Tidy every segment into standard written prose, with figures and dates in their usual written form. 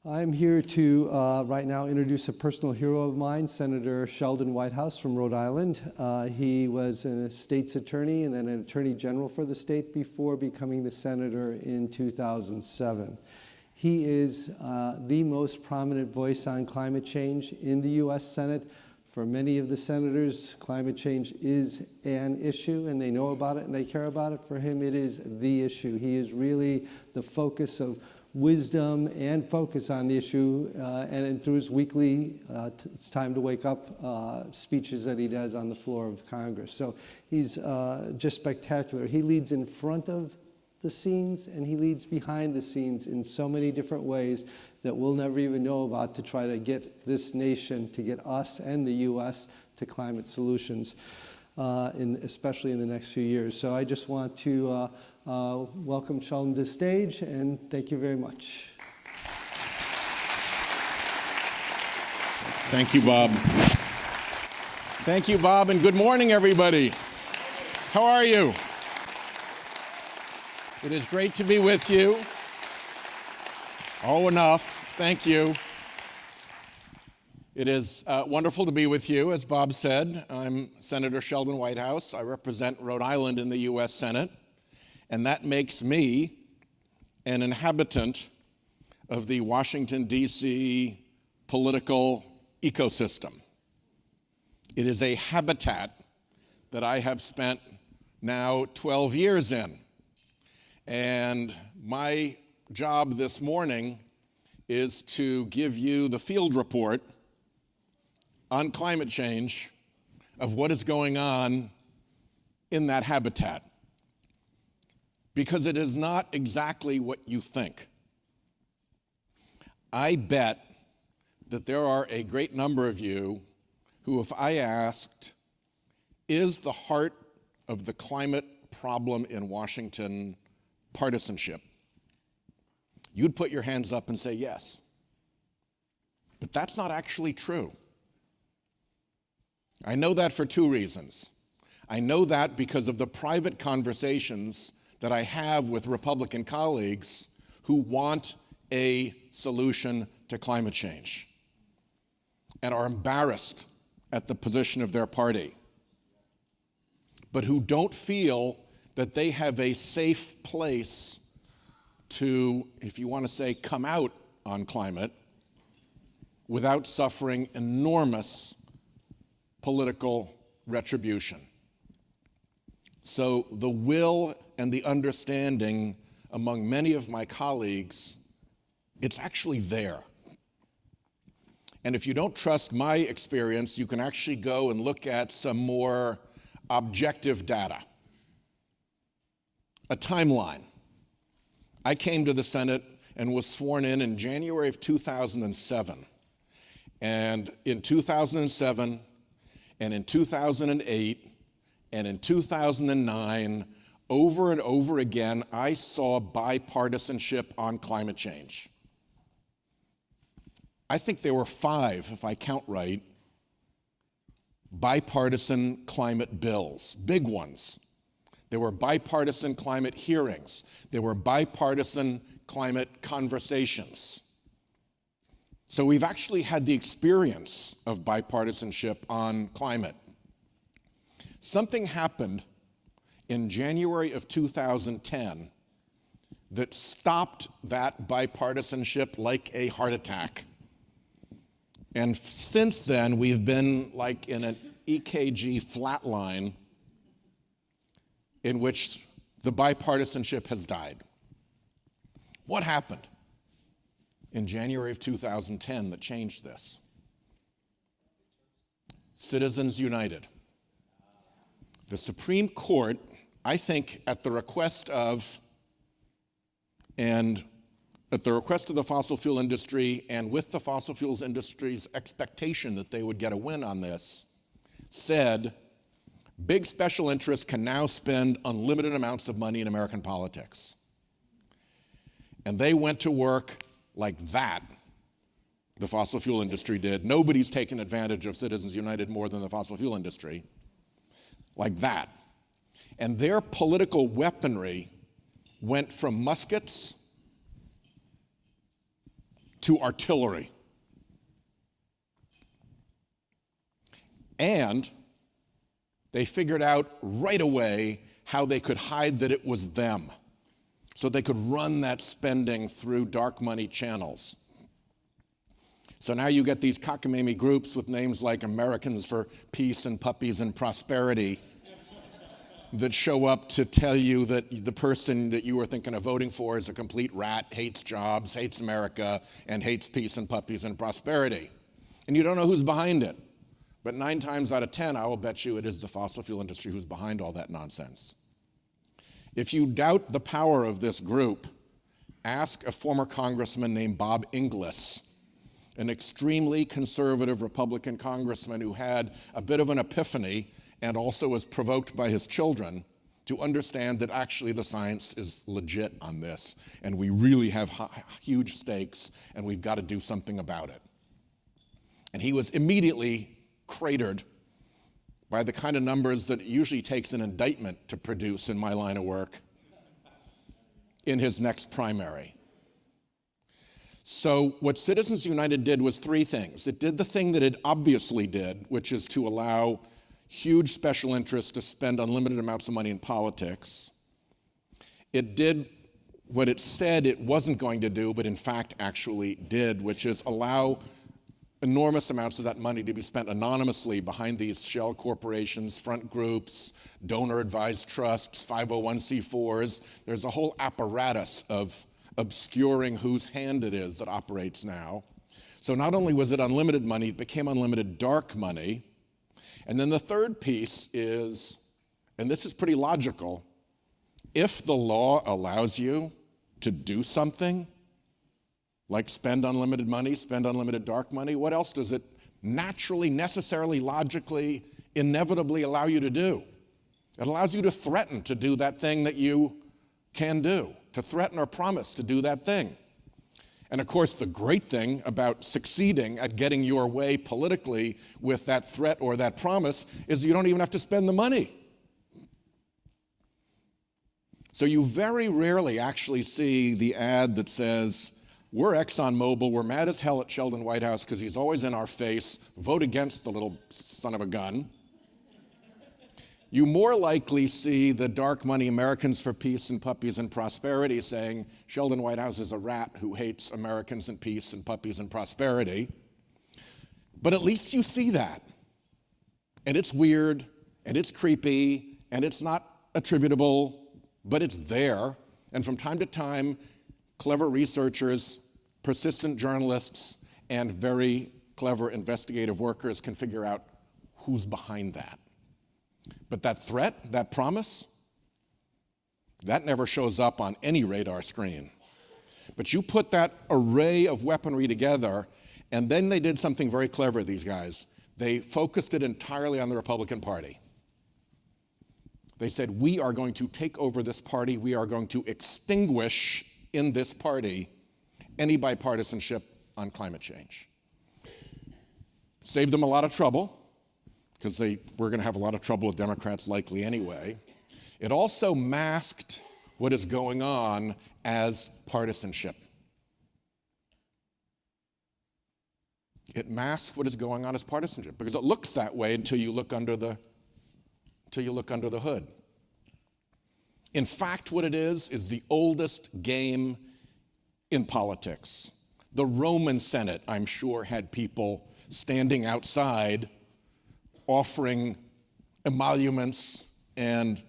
I'm here to right now introduce a personal hero of mine, Senator Sheldon Whitehouse from Rhode Island. He was a state's attorney and then an attorney general for the state before becoming the senator in 2007. He is the most prominent voice on climate change in the U.S. Senate. For many of the senators, climate change is an issue, and they know about it and they care about it. For him, it is the issue. He is really the focus of wisdom and focus on the issue, and through his weekly It's Time to Wake Up speeches that he does on the floor of Congress. So he's just spectacular. He leads in front of the scenes and he leads behind the scenes in so many different ways that we'll never even know about to try to get this nation, to get us and the U.S. to climate solutions, especially in the next few years. So I just want to welcome Sheldon to the stage, and thank you very much. Thank you, Bob. Thank you, Bob, and good morning, everybody. How are you? It is great to be with you. Oh, enough. Thank you. It is wonderful to be with you. As Bob said, I'm Senator Sheldon Whitehouse. I represent Rhode Island in the U.S. Senate, and that makes me an inhabitant of the Washington, D.C. political ecosystem. It is a habitat that I have spent now 12 years in. And my job this morning is to give you the field report on climate change of what is going on in that habitat. Because it is not exactly what you think. I bet that there are a great number of you who, if I asked, is the heart of the climate problem in Washington partisanship, you'd put your hands up and say yes. But that's not actually true. I know that for two reasons. I know that because of the private conversations that I have with Republican colleagues who want a solution to climate change and are embarrassed at the position of their party, but who don't feel that they have a safe place to, if you want to say, come out on climate without suffering enormous political retribution. So the will and the understanding among many of my colleagues, it's actually there. And if you don't trust my experience, you can actually go and look at some more objective data. A timeline. I came to the Senate and was sworn in January of 2007. And in 2007, and in 2008, and in 2009, over and over again, I saw bipartisanship on climate change. I think there were 5, if I count right, bipartisan climate bills, big ones. There were bipartisan climate hearings. There were bipartisan climate conversations. So we've actually had the experience of bipartisanship on climate. Something happened in January of 2010 that stopped that bipartisanship like a heart attack. And since then, we've been like in an EKG flatline in which the bipartisanship has died. What happened in January of 2010 that changed this? Citizens United. The Supreme Court, I think at the request of the fossil fuel industry and with the fossil fuels industry's expectation that they would get a win on this, said big special interests can now spend unlimited amounts of money in American politics. And they went to work like that, the fossil fuel industry did. Nobody's taken advantage of Citizens United more than the fossil fuel industry, like that. And their political weaponry went from muskets to artillery. And they figured out right away how they could hide that it was them, so they could run that spending through dark money channels. So now you get these cockamamie groups with names like Americans for Peace and Puppies and Prosperity that show up to tell you that the person that you were thinking of voting for is a complete rat, hates jobs, hates America, and hates peace and puppies and prosperity. And you don't know who's behind it. But 9 times out of 10, I will bet you it is the fossil fuel industry who's behind all that nonsense. If you doubt the power of this group, ask a former congressman named Bob Inglis, an extremely conservative Republican congressman who had a bit of an epiphany and also was provoked by his children to understand that actually the science is legit on this, and we really have huge stakes, and we've got to do something about it. And he was immediately cratered by the kind of numbers that it usually takes an indictment to produce in my line of work in his next primary. So what Citizens United did was 3 things. It did the thing that it obviously did, which is to allow huge special interests to spend unlimited amounts of money in politics. It did what it said it wasn't going to do, but in fact actually did, which is allow enormous amounts of that money to be spent anonymously behind these shell corporations, front groups, donor-advised trusts, 501c4s. There's a whole apparatus of obscuring whose hand it is that operates now. So not only was it unlimited money, it became unlimited dark money. And then the third piece is, and this is pretty logical, if the law allows you to do something, like spend unlimited money, spend unlimited dark money, what else does it naturally, necessarily, logically, inevitably allow you to do? It allows you to threaten to do that thing that you can do, to threaten or promise to do that thing. And of course, the great thing about succeeding at getting your way politically with that threat or that promise is you don't even have to spend the money. So you very rarely actually see the ad that says, we're ExxonMobil, we're mad as hell at Sheldon Whitehouse because he's always in our face, vote against the little son of a gun. You more likely see the dark money Americans for Peace and Puppies and Prosperity saying Sheldon Whitehouse is a rat who hates Americans and peace and puppies and prosperity. But at least you see that. And it's weird, and it's creepy, and it's not attributable, but it's there. And from time to time, clever researchers, persistent journalists, and very clever investigative workers can figure out who's behind that. But that threat, that promise, that never shows up on any radar screen. But you put that array of weaponry together, and then they did something very clever, these guys. They focused it entirely on the Republican Party. They said, we are going to take over this party. We are going to extinguish in this party any bipartisanship on climate change. Saved them a lot of trouble, because they were going to have a lot of trouble with Democrats likely anyway. It also masked what is going on as partisanship. It masked what is going on as partisanship, because it looks that way until you look under the hood. In fact, what it is the oldest game in politics. The Roman Senate, I'm sure, had people standing outside offering emoluments and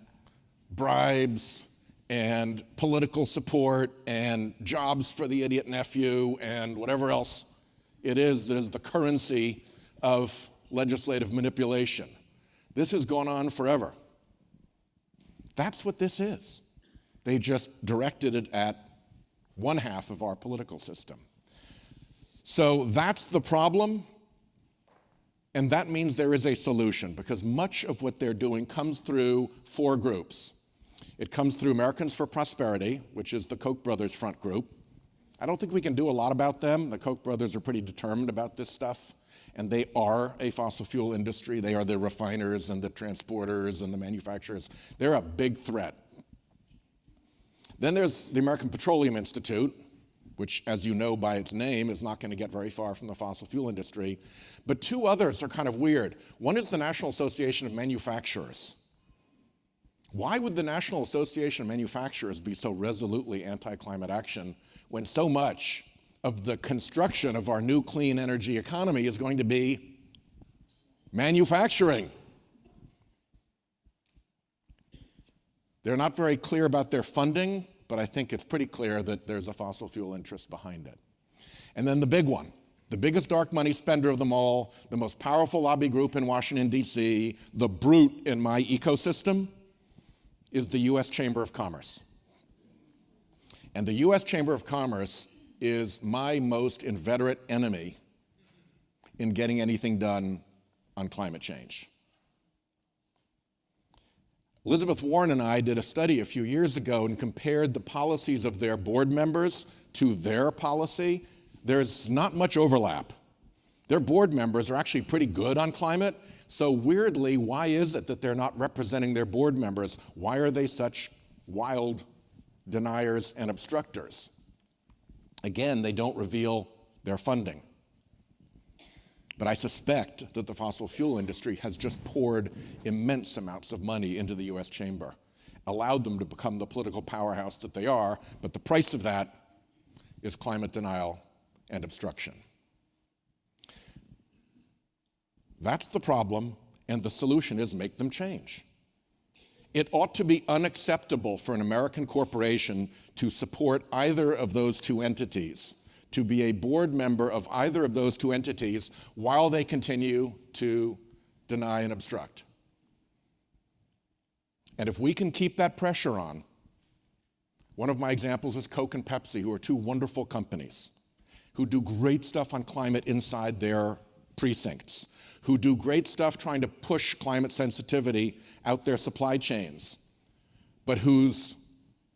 bribes and political support and jobs for the idiot nephew and whatever else it is that is the currency of legislative manipulation. This has gone on forever. That's what this is. They just directed it at one half of our political system. So that's the problem. And that means there is a solution, because much of what they're doing comes through 4 groups. It comes through Americans for Prosperity, which is the Koch brothers front group. I don't think we can do a lot about them. The Koch brothers are pretty determined about this stuff, and they are a fossil fuel industry. They are the refiners and the transporters and the manufacturers. They're a big threat. Then there's the American Petroleum Institute, which, as you know by its name, is not going to get very far from the fossil fuel industry. But two others are kind of weird. One is the National Association of Manufacturers. Why would the National Association of Manufacturers be so resolutely anti-climate action when so much of the construction of our new clean energy economy is going to be manufacturing? They're not very clear about their funding, but I think it's pretty clear that there's a fossil fuel interest behind it. And then the big one, the biggest dark money spender of them all, the most powerful lobby group in Washington, D.C., the brute in my ecosystem, is the U.S. Chamber of Commerce. And the U.S. Chamber of Commerce is my most inveterate enemy in getting anything done on climate change. Elizabeth Warren and I did a study a few years ago and compared the policies of their board members to their policy. There's not much overlap. Their board members are actually pretty good on climate. So weirdly, why is it that they're not representing their board members? Why are they such wild deniers and obstructors? Again, they don't reveal their funding. But I suspect that the fossil fuel industry has just poured immense amounts of money into the U.S. Chamber, allowed them to become the political powerhouse that they are, but the price of that is climate denial and obstruction. That's the problem, and the solution is make them change. It ought to be unacceptable for an American corporation to support either of those two entities, to be a board member of either of those two entities while they continue to deny and obstruct. And if we can keep that pressure on, one of my examples is Coke and Pepsi, who are two wonderful companies who do great stuff on climate inside their precincts, who do great stuff trying to push climate sensitivity out their supply chains, but whose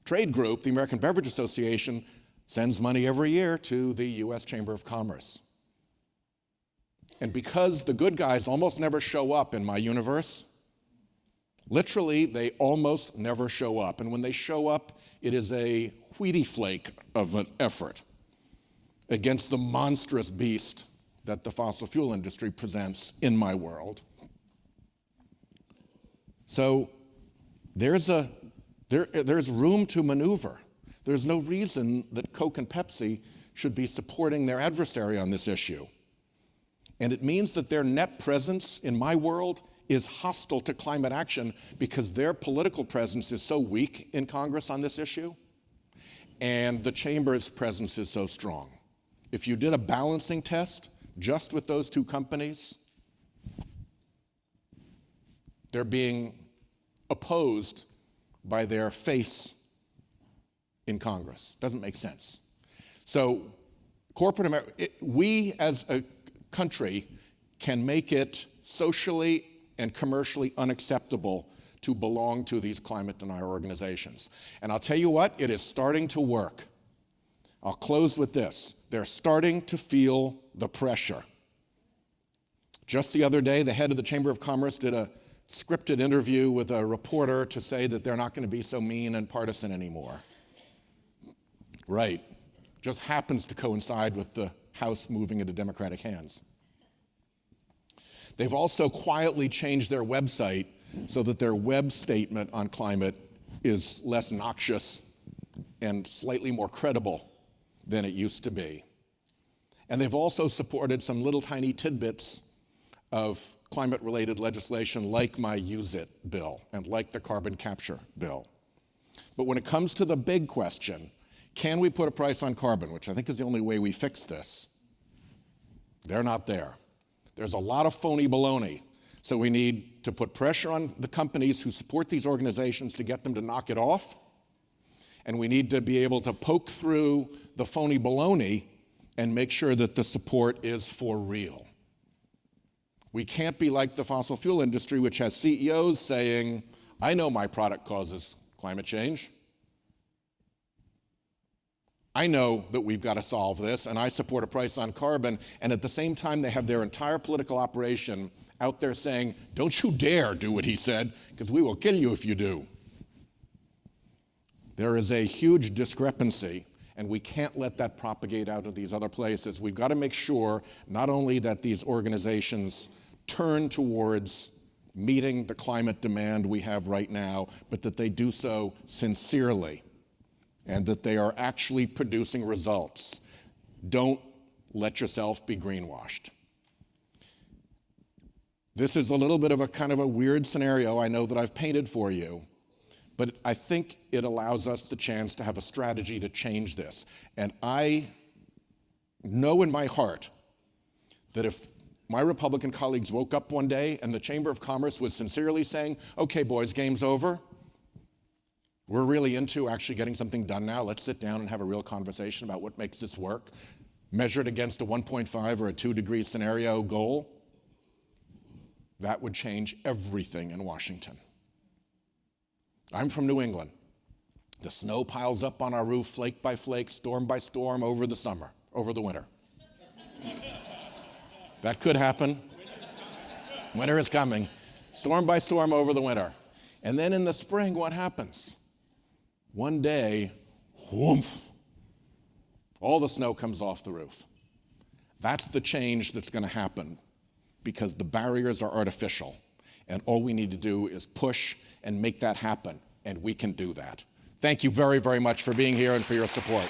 trade group, the American Beverage Association, sends money every year to the U.S. Chamber of Commerce. And because the good guys almost never show up in my universe, literally they almost never show up. And when they show up, it is a Wheatie flake of an effort against the monstrous beast that the fossil fuel industry presents in my world. So there's room to maneuver. There's no reason that Coke and Pepsi should be supporting their adversary on this issue. And it means that their net presence in my world is hostile to climate action because their political presence is so weak in Congress on this issue, and the Chamber's presence is so strong. If you did a balancing test just with those two companies, they're being opposed by their face in Congress. Doesn't make sense. So corporate America, we as a country can make it socially and commercially unacceptable to belong to these climate denier organizations. And I'll tell you what, it is starting to work. I'll close with this. They're starting to feel the pressure. Just the other day, the head of the Chamber of Commerce did a scripted interview with a reporter to say that they're not going to be so mean and partisan anymore. Right. Just happens to coincide with the House moving into Democratic hands. They've also quietly changed their website so that their web statement on climate is less noxious and slightly more credible than it used to be. And they've also supported some little tiny tidbits of climate-related legislation like my Use It bill and like the carbon capture bill. But when it comes to the big question, can we put a price on carbon, which I think is the only way we fix this, they're not there. There's a lot of phony baloney. So we need to put pressure on the companies who support these organizations to get them to knock it off. And we need to be able to poke through the phony baloney and make sure that the support is for real. We can't be like the fossil fuel industry, which has CEOs saying, I know my product causes climate change. I know that we've got to solve this, and I support a price on carbon, and at the same time they have their entire political operation out there saying, don't you dare do what he said, because we will kill you if you do. There is a huge discrepancy, and we can't let that propagate out of these other places. We've got to make sure not only that these organizations turn towards meeting the climate demand we have right now, but that they do so sincerely and that they are actually producing results. Don't let yourself be greenwashed. This is a little bit of a kind of a weird scenario I know that I've painted for you, but I think it allows us the chance to have a strategy to change this. And I know in my heart that if my Republican colleagues woke up one day and the Chamber of Commerce was sincerely saying, okay, boys, game's over. We're really into actually getting something done now. Let's sit down and have a real conversation about what makes this work, measured against a 1.5 or a 2 degree scenario goal. That would change everything in Washington. I'm from New England. The snow piles up on our roof, flake by flake, storm by storm over the winter. That could happen. Winter is coming. Storm by storm over the winter. And then in the spring, what happens? One day, whoomph, all the snow comes off the roof. That's the change that's going to happen because the barriers are artificial. And all we need to do is push and make that happen. And we can do that. Thank you very, very much for being here and for your support.